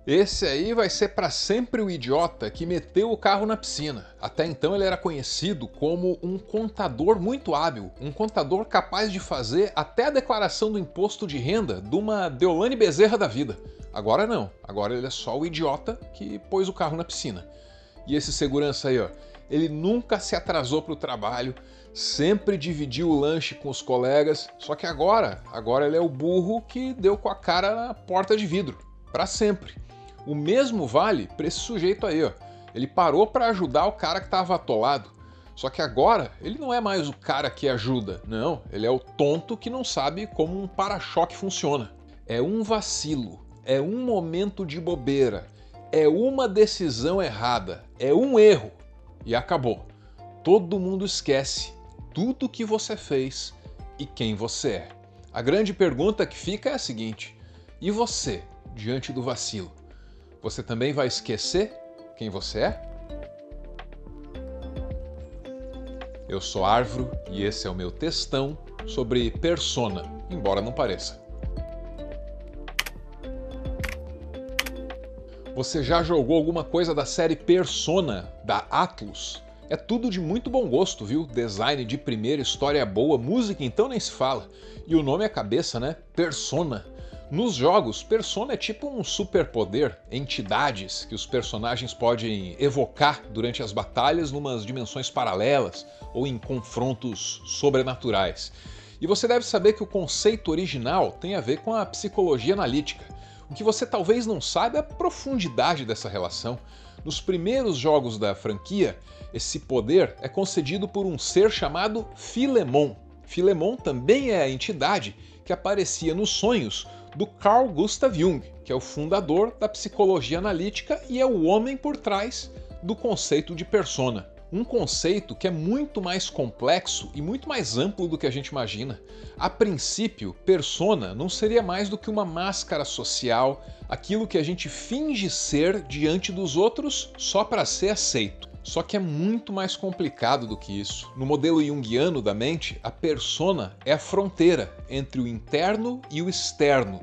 Esse aí vai ser para sempre o idiota que meteu o carro na piscina. Até então ele era conhecido como um contador muito hábil, um contador capaz de fazer até a declaração do imposto de renda de uma Deolane Bezerra da vida. Agora não, agora ele é só o idiota que pôs o carro na piscina. E esse segurança aí, ó, ele nunca se atrasou para o trabalho, sempre dividiu o lanche com os colegas, só que agora ele é o burro que deu com a cara na porta de vidro, para sempre. O mesmo vale para esse sujeito aí, ó. Ele parou para ajudar o cara que estava atolado. Só que agora ele não é mais o cara que ajuda, não. Ele é o tonto que não sabe como um para-choque funciona. É um vacilo, é um momento de bobeira, é uma decisão errada, é um erro e acabou. Todo mundo esquece tudo que você fez e quem você é. A grande pergunta que fica é a seguinte: e você, diante do vacilo? Você também vai esquecer quem você é? Eu sou Arvro e esse é o meu textão sobre persona, embora não pareça. Você já jogou alguma coisa da série Persona, da Atlus? É tudo de muito bom gosto, viu? Design de primeira, história boa, música então nem se fala. E o nome é cabeça, né? Persona. Nos jogos, persona é tipo um superpoder, entidades que os personagens podem evocar durante as batalhas numas dimensões paralelas ou em confrontos sobrenaturais. E você deve saber que o conceito original tem a ver com a psicologia analítica. O que você talvez não saiba é a profundidade dessa relação. Nos primeiros jogos da franquia, esse poder é concedido por um ser chamado Philemon. Philemon também é a entidade que aparecia nos sonhos do Carl Gustav Jung, que é o fundador da psicologia analítica e é o homem por trás do conceito de persona. Um conceito que é muito mais complexo e muito mais amplo do que a gente imagina. A princípio, persona não seria mais do que uma máscara social, aquilo que a gente finge ser diante dos outros só para ser aceito. Só que é muito mais complicado do que isso. No modelo junguiano da mente, a persona é a fronteira entre o interno e o externo.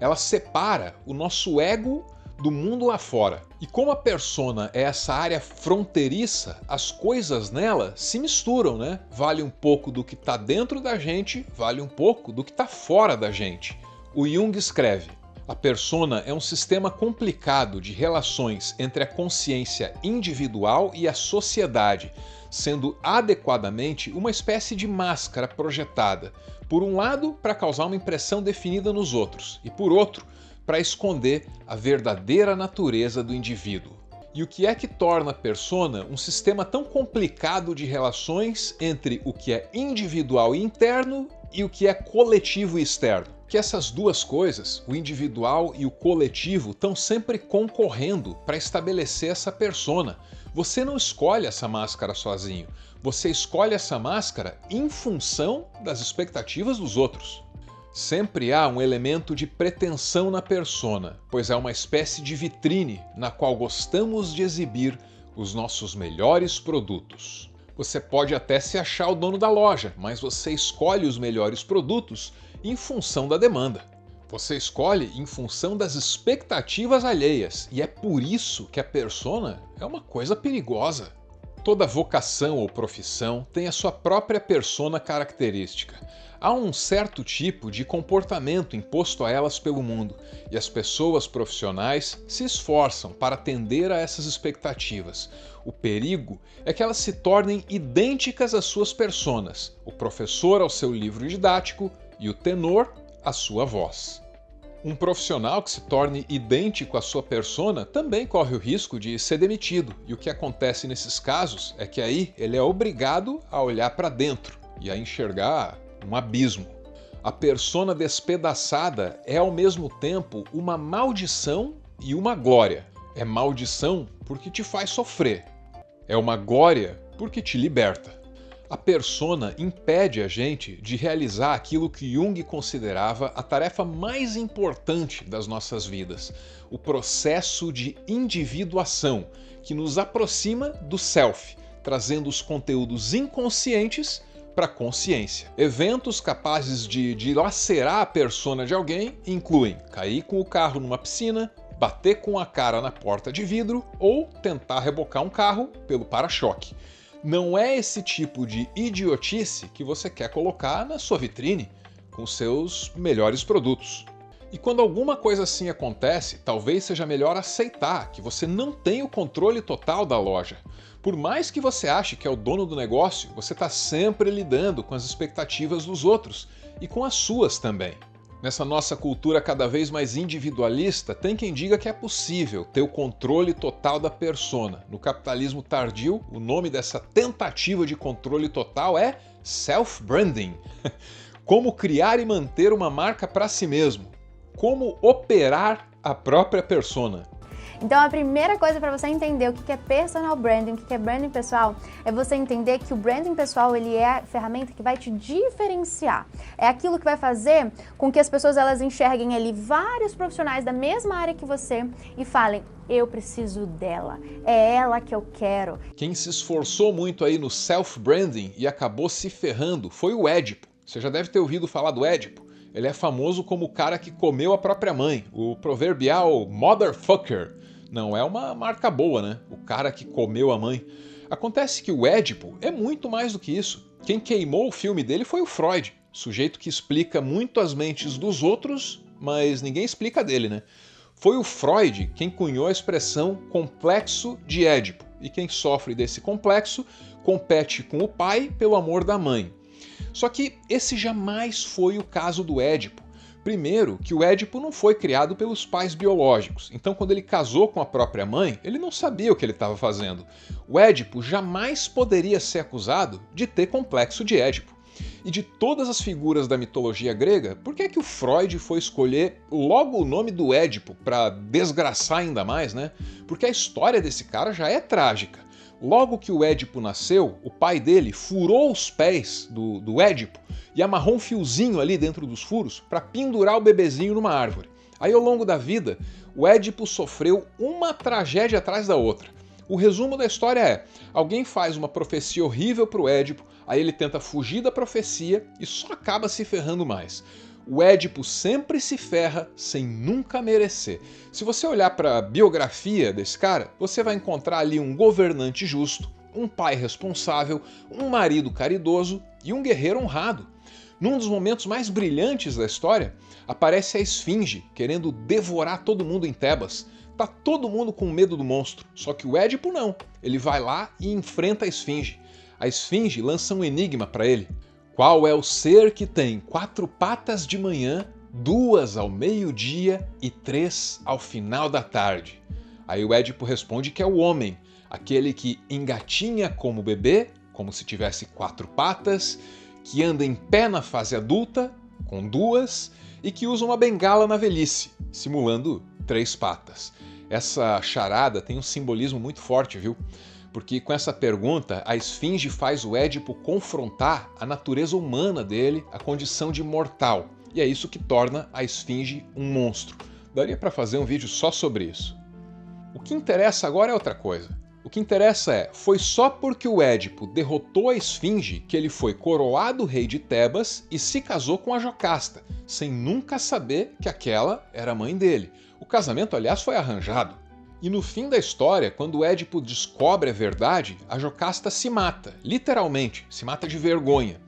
Ela separa o nosso ego do mundo lá fora. E como a persona é essa área fronteiriça, as coisas nela se misturam, né? Vale um pouco do que está dentro da gente, vale um pouco do que está fora da gente. O Jung escreve: a persona é um sistema complicado de relações entre a consciência individual e a sociedade, sendo adequadamente uma espécie de máscara projetada, por um lado, para causar uma impressão definida nos outros, e por outro, para esconder a verdadeira natureza do indivíduo. E o que é que torna a persona um sistema tão complicado de relações entre o que é individual e interno e o que é coletivo e externo? Que essas duas coisas, o individual e o coletivo, estão sempre concorrendo para estabelecer essa persona. Você não escolhe essa máscara sozinho, você escolhe essa máscara em função das expectativas dos outros. Sempre há um elemento de pretensão na persona, pois é uma espécie de vitrine na qual gostamos de exibir os nossos melhores produtos. Você pode até se achar o dono da loja, mas você escolhe os melhores produtos em função da demanda. Você escolhe em função das expectativas alheias, e é por isso que a persona é uma coisa perigosa. Toda vocação ou profissão tem a sua própria persona característica. Há um certo tipo de comportamento imposto a elas pelo mundo, e as pessoas profissionais se esforçam para atender a essas expectativas. O perigo é que elas se tornem idênticas às suas personas, o professor ao seu livro didático e o tenor à sua voz. Um profissional que se torne idêntico à sua persona também corre o risco de ser demitido, e o que acontece nesses casos é que aí ele é obrigado a olhar para dentro e a enxergar um abismo. A persona despedaçada é ao mesmo tempo uma maldição e uma glória. É maldição porque te faz sofrer, é uma glória porque te liberta. A persona impede a gente de realizar aquilo que Jung considerava a tarefa mais importante das nossas vidas, o processo de individuação, que nos aproxima do self, trazendo os conteúdos inconscientes para a consciência. Eventos capazes de dilacerar a persona de alguém incluem cair com o carro numa piscina, bater com a cara na porta de vidro ou tentar rebocar um carro pelo para-choque. Não é esse tipo de idiotice que você quer colocar na sua vitrine com seus melhores produtos. E quando alguma coisa assim acontece, talvez seja melhor aceitar que você não tem o controle total da loja. Por mais que você ache que é o dono do negócio, você está sempre lidando com as expectativas dos outros e com as suas também. Nessa nossa cultura cada vez mais individualista, tem quem diga que é possível ter o controle total da persona. No capitalismo tardio, o nome dessa tentativa de controle total é self-branding. Como criar e manter uma marca para si mesmo. Como operar a própria persona. Então a primeira coisa para você entender o que é personal branding, o que é branding pessoal, é você entender que o branding pessoal ele é a ferramenta que vai te diferenciar. É aquilo que vai fazer com que as pessoas elas enxerguem ali vários profissionais da mesma área que você e falem, eu preciso dela, é ela que eu quero. Quem se esforçou muito aí no self-branding e acabou se ferrando foi o Édipo. Você já deve ter ouvido falar do Édipo. Ele é famoso como o cara que comeu a própria mãe, o proverbial motherfucker. Não é uma marca boa, né? O cara que comeu a mãe. Acontece que o Édipo é muito mais do que isso. Quem queimou o filme dele foi o Freud, sujeito que explica muito as mentes dos outros, mas ninguém explica dele, né? Foi o Freud quem cunhou a expressão complexo de Édipo, e quem sofre desse complexo compete com o pai pelo amor da mãe. Só que esse jamais foi o caso do Édipo. Primeiro, que o Édipo não foi criado pelos pais biológicos, então quando ele casou com a própria mãe, ele não sabia o que ele estava fazendo. O Édipo jamais poderia ser acusado de ter complexo de Édipo. E de todas as figuras da mitologia grega, por que é que o Freud foi escolher logo o nome do Édipo para desgraçar ainda mais, né? Porque a história desse cara já é trágica. Logo que o Édipo nasceu, o pai dele furou os pés do Édipo e amarrou um fiozinho ali dentro dos furos para pendurar o bebezinho numa árvore. Aí ao longo da vida, o Édipo sofreu uma tragédia atrás da outra. O resumo da história é, alguém faz uma profecia horrível para o Édipo, aí ele tenta fugir da profecia e só acaba se ferrando mais. O Édipo sempre se ferra sem nunca merecer. Se você olhar para a biografia desse cara, você vai encontrar ali um governante justo, um pai responsável, um marido caridoso e um guerreiro honrado. Num dos momentos mais brilhantes da história, aparece a Esfinge querendo devorar todo mundo em Tebas. Tá todo mundo com medo do monstro, só que o Édipo não. Ele vai lá e enfrenta a Esfinge. A Esfinge lança um enigma para ele. Qual é o ser que tem 4 patas de manhã, 2 ao meio-dia e 3 ao final da tarde? Aí o Édipo responde que é o homem, aquele que engatinha como bebê, como se tivesse 4 patas, que anda em pé na fase adulta, com 2, e que usa uma bengala na velhice, simulando 3 patas. Essa charada tem um simbolismo muito forte, viu? Porque com essa pergunta, a Esfinge faz o Édipo confrontar a natureza humana dele, a condição de mortal. E é isso que torna a Esfinge um monstro. Daria para fazer um vídeo só sobre isso. O que interessa agora é outra coisa. O que interessa é, foi só porque o Édipo derrotou a Esfinge que ele foi coroado rei de Tebas e se casou com a Jocasta, sem nunca saber que aquela era a mãe dele. O casamento, aliás, foi arranjado. E no fim da história, quando o Édipo descobre a verdade, a Jocasta se mata, literalmente, se mata de vergonha.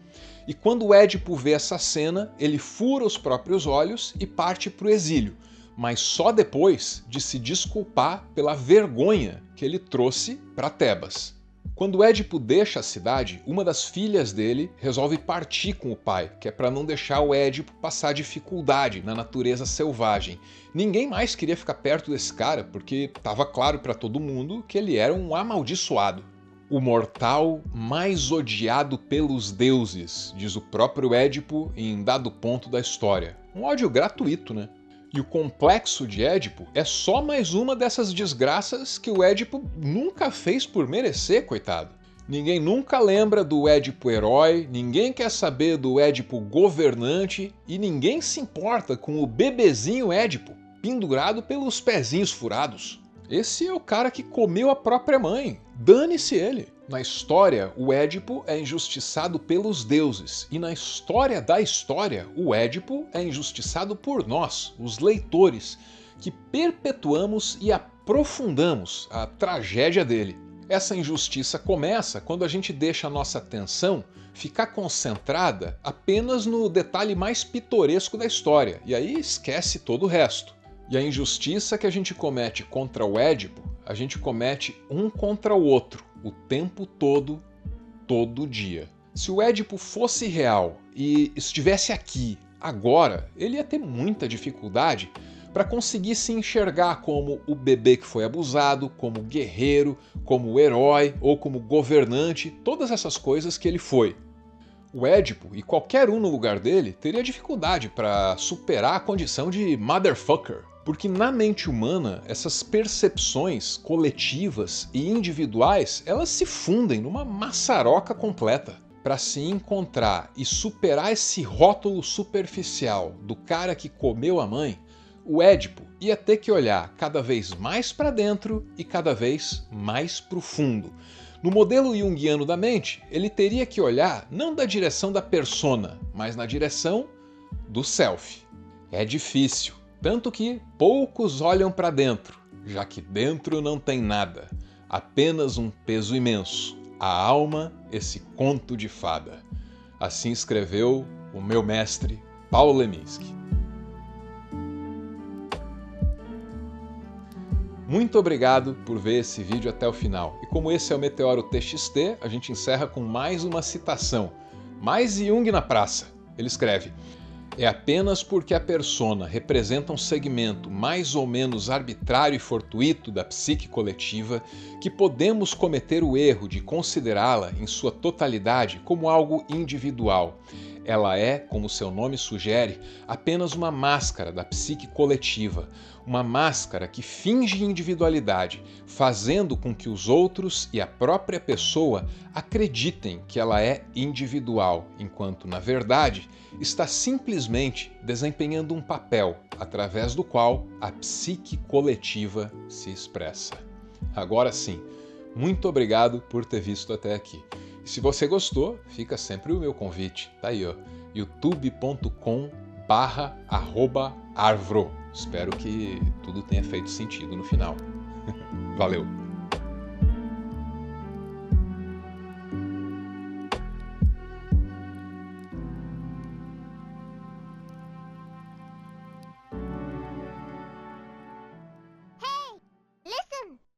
E quando o Édipo vê essa cena, ele fura os próprios olhos e parte para o exílio, mas só depois de se desculpar pela vergonha que ele trouxe para Tebas. Quando o Édipo deixa a cidade, uma das filhas dele resolve partir com o pai, que é para não deixar o Édipo passar dificuldade na natureza selvagem. Ninguém mais queria ficar perto desse cara, porque estava claro para todo mundo que ele era um amaldiçoado. O mortal mais odiado pelos deuses, diz o próprio Édipo em dado ponto da história. Um ódio gratuito, né? E o complexo de Édipo é só mais uma dessas desgraças que o Édipo nunca fez por merecer, coitado. Ninguém nunca lembra do Édipo herói, ninguém quer saber do Édipo governante e ninguém se importa com o bebezinho Édipo pendurado pelos pezinhos furados. Esse é o cara que comeu a própria mãe. Dane-se ele. Na história, o Édipo é injustiçado pelos deuses, e na história da história, o Édipo é injustiçado por nós, os leitores, que perpetuamos e aprofundamos a tragédia dele. Essa injustiça começa quando a gente deixa a nossa atenção ficar concentrada apenas no detalhe mais pitoresco da história, e aí esquece todo o resto. E a injustiça que a gente comete contra o Édipo, a gente comete um contra o outro, o tempo todo, todo dia. Se o Édipo fosse real e estivesse aqui, agora, ele ia ter muita dificuldade para conseguir se enxergar como o bebê que foi abusado, como guerreiro, como herói ou como governante, todas essas coisas que ele foi. O Édipo, e qualquer um no lugar dele, teria dificuldade para superar a condição de motherfucker. Porque na mente humana, essas percepções coletivas e individuais, elas se fundem numa maçaroca completa. Para se encontrar e superar esse rótulo superficial do cara que comeu a mãe, o Édipo ia ter que olhar cada vez mais para dentro e cada vez mais profundo. No modelo junguiano da mente, ele teria que olhar não da direção da persona, mas na direção do self. É difícil, tanto que poucos olham para dentro, já que dentro não tem nada, apenas um peso imenso, a alma, esse conto de fada. Assim escreveu o meu mestre Paulo Leminski. Muito obrigado por ver esse vídeo até o final. E como esse é o Meteoro TXT, a gente encerra com mais uma citação. Mais Jung na praça. Ele escreve: é apenas porque a persona representa um segmento mais ou menos arbitrário e fortuito da psique coletiva que podemos cometer o erro de considerá-la em sua totalidade como algo individual. Ela é, como seu nome sugere, apenas uma máscara da psique coletiva, uma máscara que finge individualidade, fazendo com que os outros e a própria pessoa acreditem que ela é individual, enquanto, na verdade, está simplesmente desempenhando um papel através do qual a psique coletiva se expressa. Agora sim, muito obrigado por ter visto até aqui. E se você gostou, fica sempre o meu convite. Tá aí, ó, youtube.com/arvro. Espero que tudo tenha feito sentido no final. Valeu!